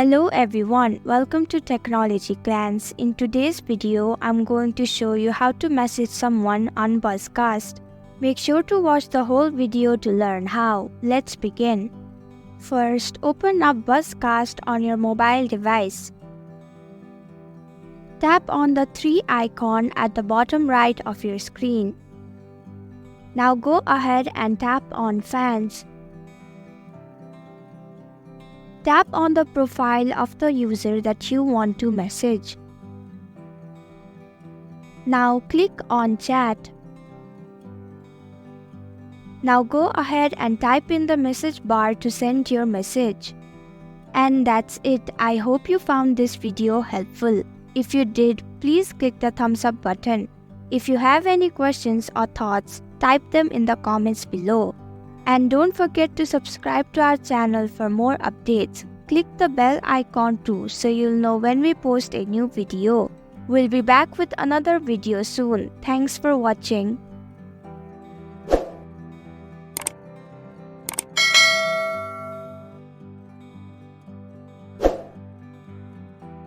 Hello everyone, welcome to technologyglance. In today's video, I'm going to show you how to message someone on BuzzCast. Make sure to watch the whole video to learn how. Let's begin. First, open up BuzzCast on your mobile device. Tap on the 3 icon at the bottom right of your screen. Now go ahead and tap on Fans. Tap on the profile of the user that you want to message. Now click on Chat. Now go ahead and type in the message bar to send your message. And that's it. I hope you found this video helpful. If you did, please click the thumbs up button. If you have any questions or thoughts, type them in the comments below. And don't forget to subscribe to our channel for more updates. Click the bell icon too so you'll know when we post a new video. We'll be back with another video soon. Thanks for watching.